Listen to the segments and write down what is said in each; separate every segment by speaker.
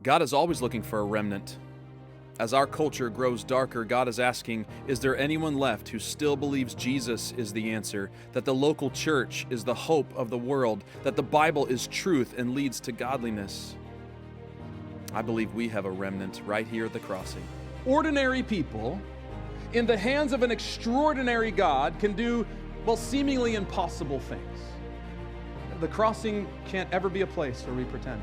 Speaker 1: God is always looking for a remnant. As our culture grows darker, God is asking, is there anyone left who still believes Jesus is the answer, that the local church is the hope of the world, that the Bible is truth and leads to godliness? I believe we have a remnant right here at the crossing.
Speaker 2: Ordinary people in the hands of an extraordinary God can do, well, seemingly impossible things. The crossing can't ever be a place where we pretend.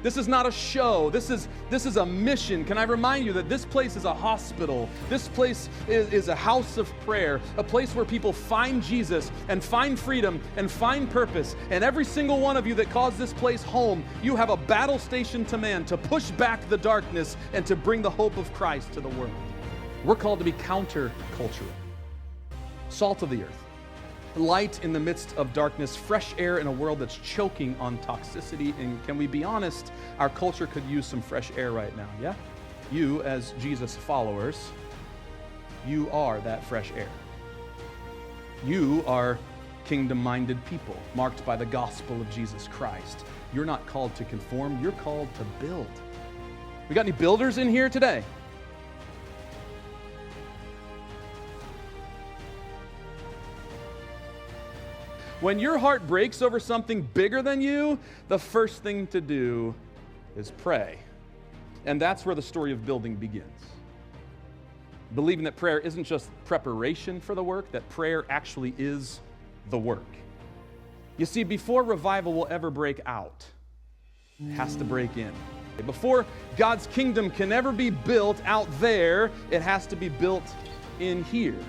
Speaker 2: This is not a show. This is a mission. Can I remind you that this place is a hospital? This place is a house of prayer, a place where people find Jesus and find freedom and find purpose. And every single one of you that calls this place home, you have a battle station to man to push back the darkness and to bring the hope of Christ to the world. We're called to be countercultural, salt of the earth, light in the midst of darkness, fresh air in a world that's choking on toxicity. And can we be honest, our culture could use some fresh air right now, yeah? You, as Jesus followers, you are that fresh air. You are kingdom-minded people, marked by the gospel of Jesus Christ. You're not called to conform, you're called to build. We got any builders in here today? When your heart breaks over something bigger than you, the first thing to do is pray. And that's where the story of building begins. Believing that prayer isn't just preparation for the work, that prayer actually is the work. You see, before revival will ever break out, it has to break in. Before God's kingdom can ever be built out there, it has to be built in here.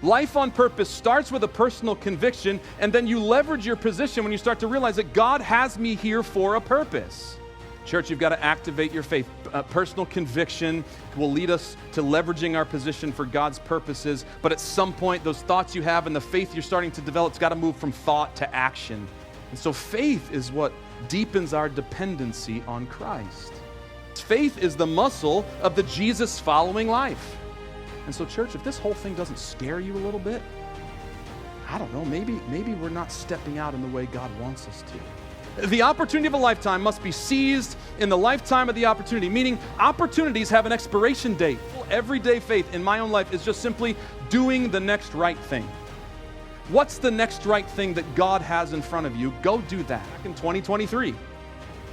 Speaker 2: Life on purpose starts with a personal conviction, and then you leverage your position when you start to realize that God has me here for a purpose. Church, you've got to activate your faith. Personal conviction will lead us to leveraging our position for God's purposes, but at some point, those thoughts you have and the faith you're starting to develop, it's got to move from thought to action. And so faith is what deepens our dependency on Christ. Faith is the muscle of the Jesus-following life. And so, church, if this whole thing doesn't scare you a little bit, I don't know, maybe we're not stepping out in the way God wants us to. The opportunity of a lifetime must be seized in the lifetime of the opportunity, meaning opportunities have an expiration date. Everyday faith in my own life is just simply doing the next right thing. What's the next right thing that God has in front of you? Go do that. Back in 2023,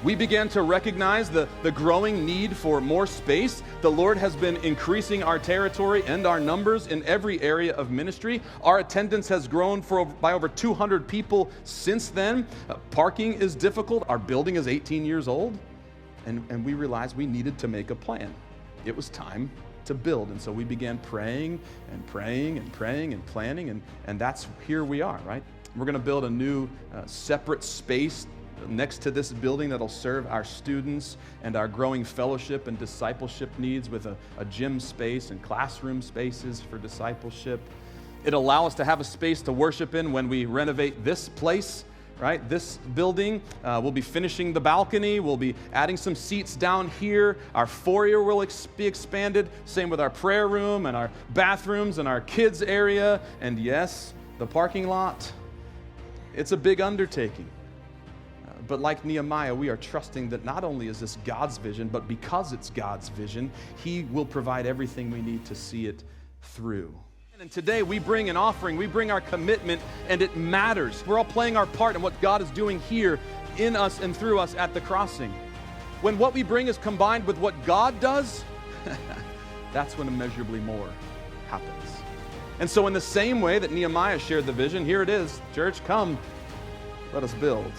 Speaker 2: we began to recognize the growing need for more space. The Lord has been increasing our territory and our numbers in every area of ministry. Our attendance has grown by over 200 people since then. Parking is difficult. Our building is 18 years old. And we realized we needed to make a plan. It was time to build. And so we began praying and praying and praying and planning. And that's here we are, right? We're going to build a new separate space next to this building that'll serve our students and our growing fellowship and discipleship needs with a gym space and classroom spaces for discipleship. It'll allow us to have a space to worship in when we renovate this place, right? This building. We'll be finishing the balcony. We'll be adding some seats down here. Our foyer will be expanded. Same with our prayer room and our bathrooms and our kids area. And yes, the parking lot. It's a big undertaking. But like Nehemiah, we are trusting that not only is this God's vision, but because it's God's vision, He will provide everything we need to see it through. And today we bring an offering, we bring our commitment, and it matters. We're all playing our part in what God is doing here in us and through us at the crossing. When what we bring is combined with what God does, that's when immeasurably more happens. And so in the same way that Nehemiah shared the vision, here it is, church, come, let us build.